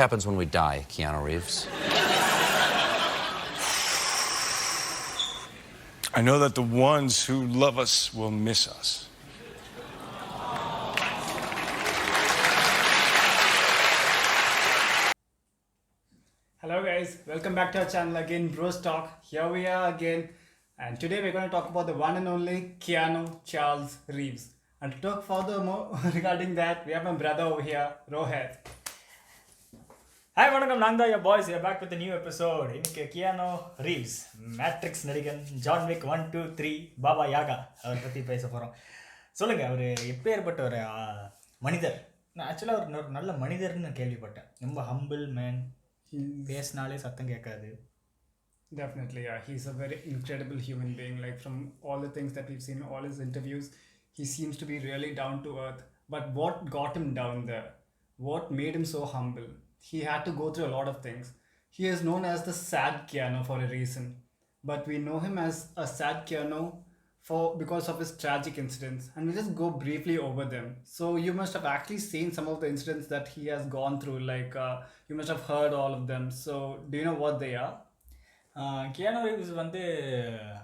happens when we die, Keanu Reeves? I know that the ones who love us will miss us. Hello guys, welcome back to our channel again, Bros Talk. Here we are again, and today we're going to talk about the one and only Keanu Charles Reeves. And to talk further more regarding that, we have my brother over here, Rohit. Hi வணக்கம், நாங்கள் தான் boys back with new episode. இன்னைக்கு Keanu Reeves, Matrix நடிகன், John Wick 1, 2, 3, Baba Yaga அவரை பற்றி பேச போகிறோம். சொல்லுங்கள், அவர் எப்பேற்பட்ட ஒரு மனிதர்? நான் ஆக்சுவலாக ஒரு நல்ல மனிதர்னு கேள்விப்பட்டேன். ரொம்ப ஹம்பிள் மேன், பேசினாலே சத்தம் கேட்காது. Definitely, yeah. He's a very incredible human being. Like from all the things that we've seen, all his interviews, he seems to be really down to earth. But what got him down there? What made him so humble? He had to go through a lot of things. He is known as the sad Keanu for a reason. But we know him as a sad Keanu because of his tragic incidents. And we'll just go briefly over them. So you must have actually seen some of the incidents that he has gone through. Like you must have heard all of them. So do you know what they are? Keanu Reeves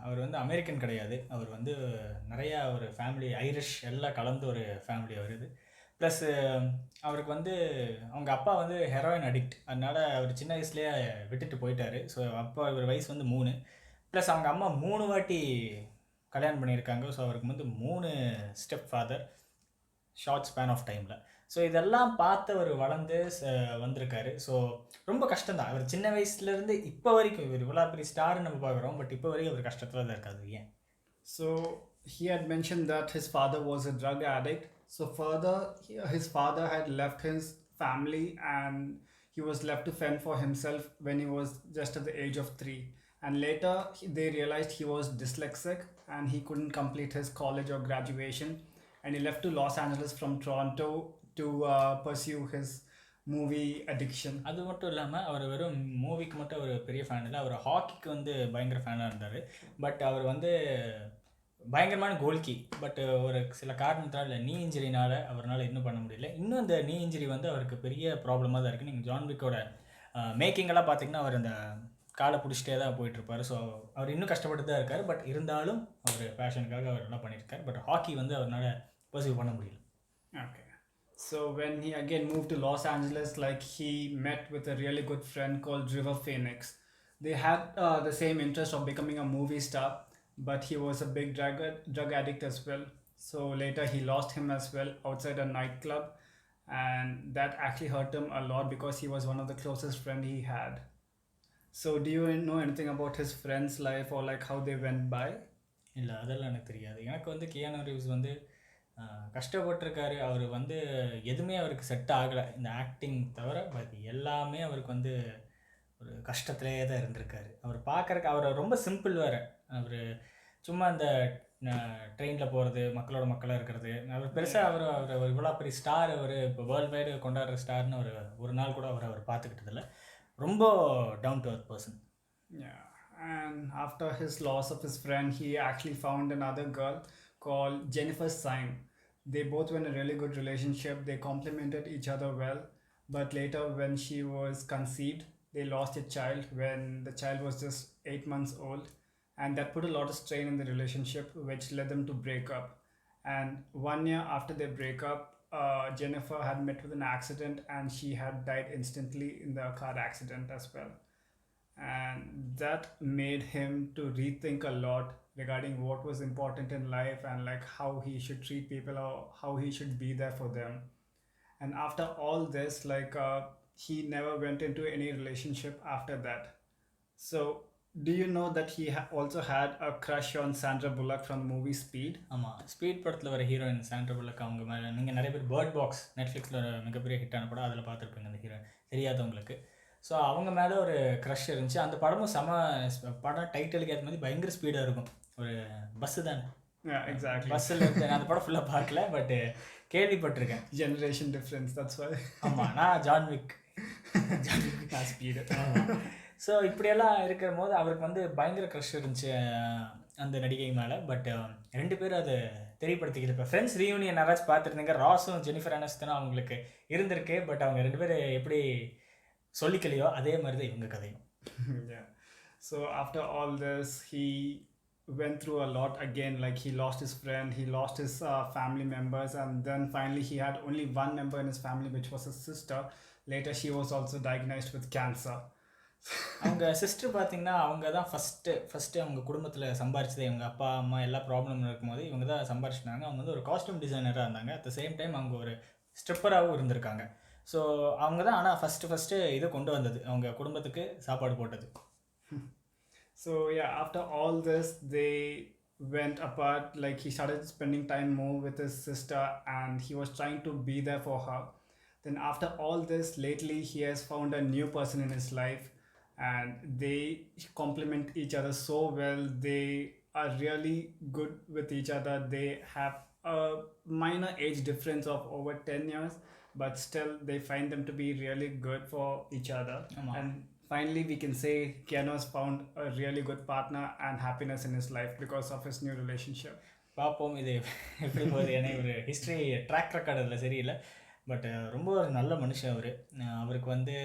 அவர் American கிடையாது. அவர் நிறையா ஒரு family, Irish எல்லாம் கலந்து ஒரு family அவர் இது. Plus அவருக்கு அவங்க அப்பா ஹெரோயின் அடிக்ட். அதனால் அவர் சின்ன வயசுலேயே விட்டுட்டு போயிட்டார். ஸோ அப்பா இவர் வயசு 3. ப்ளஸ் அவங்க அம்மா 3 வாட்டி கல்யாணம் பண்ணியிருக்காங்க. ஸோ அவருக்கு 3 step father short span of டைமில். ஸோ இதெல்லாம் பார்த்து அவர் வளர்ந்து வந்திருக்காரு. ஸோ ரொம்ப கஷ்டம்தான். அவர் சின்ன வயசுலேருந்து இப்போ வரைக்கும், இவர் இவ்வளோ பெரிய ஸ்டார்னு நம்ம பார்க்குறோம், பட் இப்போ வரைக்கும் அவர் கஷ்டத்தில் தான் இருக்காது. ஏன்? So he had mentioned that his father was a drug addict. So further, his father had left his family and he was left to fend for himself when he was just at the age of 3. And later they realized he was dyslexic and he couldn't complete his college or graduation. And he left to Los Angeles from Toronto to pursue his movie addiction. அது மட்டும் இல்லாமல் அவர் வெறும் மூவிக்கு மட்டும் ஒரு பெரிய fan இல்லை, அவர் ஹாக்கிக்கு பயங்கர ஃபேனாக இருந்தார். பட் அவர் பயங்கரமான கோல்கி. பட் ஒரு சில காரணத்தினால, இல்லை நீ இன்ஜுரினால் அவரால் இன்னும் பண்ண முடியல. இன்னும் அந்த நீ இன்ஜுரி அவருக்கு பெரிய ப்ராப்ளமாக தான் இருக்குது. நீங்கள் ஜான் விக்கோட மேக்கிங்கெல்லாம் பார்த்தீங்கன்னா அவர் அந்த காலை பிடிச்சிட்டே தான் போயிட்டுருப்பார். ஸோ அவர் இன்னும் கஷ்டப்பட்டு தான் இருக்கார். பட் இருந்தாலும் அவர் பேஷனுக்காக அவர் எல்லாம் பண்ணியிருக்கார். பட் ஹாக்கி அவரால் பர்சீவ் பண்ண முடியல. Okay. So when he again moved to Los Angeles, like he met with a really good friend called River Phoenix. They had the same interest of becoming a movie star, but he was a big drug addict as well. So later he lost him as well outside a nightclub, and that actually hurt him a lot because he was one of the closest friend he had. So do you know anything about his friend's life or like how they went by? இல்லை, அதெல்லாம் எனக்கு தெரியாது. எனக்கு கியானோ ரீவ்ஸ் கஷ்டப்பட்டிருக்காரு. அவர் எதுவுமே அவருக்கு set ஆகலை, இந்த acting தவிர. பட் எல்லாமே அவருக்கு ஒரு கஷ்டத்துலேயே தான் இருந்திருக்காரு. அவர் பார்க்குறக்கு அவர் ரொம்ப சிம்பிள் வேறு. அவர் சும்மா அந்த ட்ரெயினில் போகிறது, மக்களாக இருக்கிறது. அவர் பெருசாக அவர் இவ்வளோ பெரிய ஸ்டார், அவர் இப்போ வேர்ல்டு வைடு கொண்டாடுற ஸ்டார்னு ஒரு நாள் கூட அவர் பார்த்துக்கிட்டதில்ல. ரொம்ப down to earth person. Yeah. And after his loss of his friend, he actually found another girl called Jennifer Syme. They both were in a really good relationship. They complemented each other well. But later when she was conceived, they lost a child when the child was just 8 months old. And that put a lot of strain in the relationship, which led them to break up. And 1 year after they break up, Jennifer had met with an accident and she had died instantly in the car accident as well. And that made him to rethink a lot regarding what was important in life and like how he should treat people or how he should be there for them. And after all this, like he never went into any relationship after that. So do you know that he also had a crush on Sandra Bullock from the movie Speed? ஆமாம், speed படத்தில் வர heroine Sandra bullock. அவங்க மேலே நீங்கள் நிறைய பேர் bird box நெட்ஃப்ளிக்ஸில் ஒரு மிகப்பெரிய ஹிட்டான படம், அதில் பார்த்துருப்பீங்க அந்த ஹீரோயின், தெரியாதவங்களுக்கு. ஸோ அவங்க மேலே ஒரு க்ரஷ் இருந்துச்சு. அந்த படமும் படம் டைட்டிலுக்கு ஏற்ற மாதிரி பயங்கர ஸ்பீடாக இருக்கும். ஒரு பஸ்ஸு தானே? Exactly. பஸ்ஸில் நான் அந்த படம் ஃபுல்லாக பார்க்கல, பட் கேள்விப்பட்டிருக்கேன். Generation difference, that's why. ஆமாம், நான் ஜான் விக் ஸ்பீடு. ஸோ இப்படியெல்லாம் இருக்கிற போது அவருக்கு பயங்கர க்ரஷ் இருந்துச்சு அந்த நடிகை மேலே. பட் 2 பேரும் அதை தெரியப்படுத்திக்கிட்டு, இப்போ ஃப்ரெண்ட்ஸ் ரீயூனியன் யாராச்சும் பார்த்துருந்தீங்க, ராஸும் ஜெனிஃபர் ஆனிஸ்டனும் அவங்களுக்கு இருந்திருக்கு. பட் அவங்க 2 பேர் எப்படி சொல்லிக்கலையோ அதே மாதிரி தான் இவங்க கதையும். Yeah. So after all this, he went through a lot again. Like he lost his friend, he lost his family members, and then finally he had only one member in his family, which was his sister. Later, she was also diagnosed with cancer. அவங்க sister பார்த்தீங்கன்னா அவங்க தான் first அவங்க குடும்பத்தில் சம்பாரிச்சது. இவங்க அப்பா அம்மா எல்லா ப்ராப்ளம் இருக்கும்போது இவங்க தான் சம்பாரிச்சிட்டாங்க. அவங்க வந்து ஒரு காஸ்டியூம் டிசைனராக இருந்தாங்க. அட் த சேம் டைம் அவங்க ஒரு ஸ்ட்ரிப்பராகவும் இருந்திருக்காங்க. ஸோ அவங்க தான் ஆனால் ஃபஸ்ட்டு இதை கொண்டு வந்தது, அவங்க குடும்பத்துக்கு சாப்பாடு போட்டது. So yeah, after all this, they went apart. Like he started spending time more with his sister, and he was trying to be there for her. Then after all this, lately he has found a new person in his life, and they complement each other so well. They are really good with each other. They have a minor age difference of over 10 years, but still they find them to be really good for each other. And finally we can say Keanu has found a really good partner and happiness in his life because of his new relationship. பார்ப்போம் இது எப்படி போகுது. ஏன்னா ஒரு history track record அதில் சரியில்லை. But ரொம்ப ஒரு நல்ல மனுஷன் அவர். அவருக்கு வந்து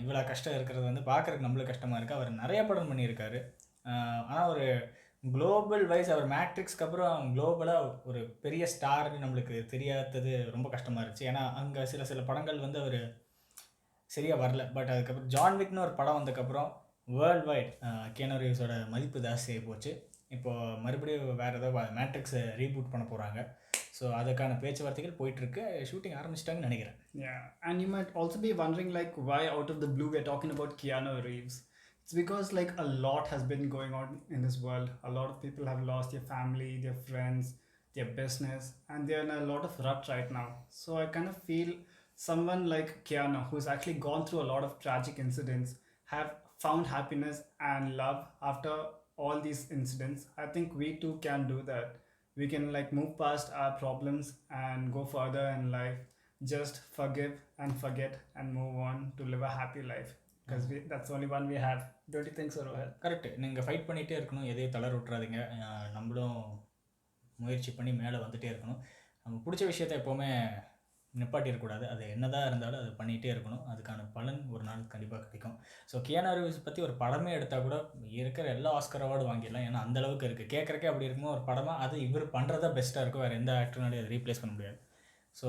இவ்வளோ கஷ்டம் இருக்கிறது வந்து பார்க்குறதுக்கு நம்மளுக்கு கஷ்டமாக இருக்குது. அவர் நிறைய படம் பண்ணியிருக்காரு. ஆனால் ஒரு குளோபல் வைஸ் அவர் மேட்ரிக்ஸ்க்கு அப்புறம் குளோபலாக ஒரு பெரிய ஸ்டார்னு நம்மளுக்கு தெரியாதது ரொம்ப கஷ்டமாக இருந்துச்சு. ஏன்னா அங்கே சில படங்கள் வந்து அவர் சரியாக வரல. பட் அதுக்கப்புறம் ஜான் விக்னு ஒரு படம் வந்ததுக்கப்புறம் வேர்ல்டு வைட் கீனு ரீவ்ஸோட மதிப்பு ஜாஸ்தியாகி போச்சு. இப்போது மறுபடியும் வேறு ஏதோ மேட்ரிக்ஸை ரீபூட் பண்ண போகிறாங்க. ஸோ அதுக்கான பேச்சுவார்த்தைகள் போயிட்டுருக்கு. ஷூட்டிங் ஆரம்பிச்சிட்டாங்கன்னு நினைக்கிறேன். Yeah, and you might also be wondering like why out of the blue we're talking about Keanu Reeves. It's because like a lot has been going on in this world. A lot of people have lost their family, their friends, their business, and they're in a lot of rut right now. So I kind of feel someone like Keanu, who's actually gone through a lot of tragic incidents, have found happiness and love after all these incidents. I think we too can do that. We can like move past our problems and go further in life. Just forgive and forget and move on to live a happy life, because that's the only one we have. Don't you think so, Rohit? Correct. நீங்கள் fight பண்ணிகிட்டே இருக்கணும், எதையும் தளர விட்றாதீங்க. நம்மளும் முயற்சி பண்ணி மேலே வந்துகிட்டே இருக்கணும். நம்ம பிடிச்ச விஷயத்த எப்போவுமே நிப்பாட்டிடக்கூடாது. அது என்னதான் இருந்தாலும் அது பண்ணிகிட்டே இருக்கணும். அதுக்கான பலன் ஒரு நாள் கண்டிப்பாக கிடைக்கும். ஸோ கியானு ரீவ்ஸ் பற்றி ஒரு படமே எடுத்தால் கூட இருக்கிற எல்லா ஆஸ்கர் அவார்டும் வாங்கிடலாம். ஏன்னா அந்தளவுக்கு இருக்குது. கேட்குறக்கே அப்படி இருக்குமோ ஒரு படமாக அது இவர் பண்ணுறதா பெஸ்ட்டாக இருக்கும். வேறு எந்த ஆக்டர்னாலையும் அதை ரீப்ளேஸ் பண்ண முடியாது. ஸோ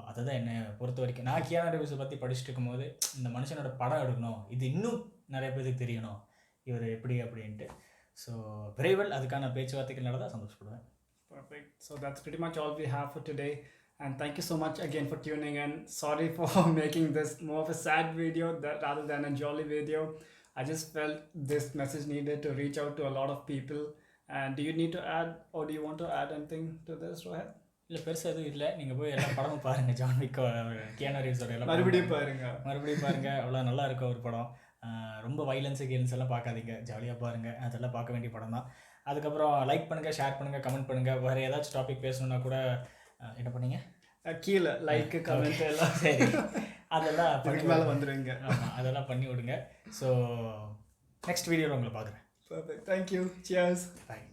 அதை தான் என்னை பொறுத்த வரைக்கும் நான் கியானு ரீவ்ஸை பற்றி படிச்சுட்டு இருக்கும்போது இந்த மனுஷனோட படம் எடுக்கணும், இது இன்னும் நிறைய பேருக்கு தெரியணும் இவர் எப்படி அப்படின்ட்டு. ஸோ விரைவில் அதுக்கான பேச்சுவார்த்தைகள் நடந்தால் சந்தோஷப்படுவேன். Perfect. So that's pretty much all we have for today. And thank you so much again for tuning in. Sorry for making this more of a sad video rather than a jolly video. I just felt this message needed to reach out to a lot of people. And do you need to add, or do you want to add anything to this, Rohit? இல்லை பெருசாக எதுவும் இல்லை. நீங்கள் போய் எல்லா படமும் பாருங்கள். John விக், Keanu ரீவ்ஸோட எல்லாம் மறுபடியும் பாருங்கள். அவ்வளோ நல்லா இருக்க ஒரு படம். ரொம்ப வைலன்ஸு கேம்ஸ் எல்லாம் பார்க்காதீங்க, ஜாலியாக பாருங்கள். அதெல்லாம் பார்க்க வேண்டிய படம் தான். அதுக்கப்புறம் லைக் பண்ணுங்கள், ஷேர் பண்ணுங்கள், கமெண்ட் பண்ணுங்கள். வேறு ஏதாச்சும் டாபிக் பேசணுன்னா கூட என்ன பண்ணீங்க, கீழே லைக் கமெண்ட் எல்லாம் சரி அதெல்லாம் பண்ணி மேலே வந்துடுங்க. ஆமாம், அதெல்லாம் பண்ணி விடுங்க. ஸோ நெக்ஸ்ட் வீடியோவில் உங்களை பார்க்குறேன். Perfect. Thank you. Cheers. Bye.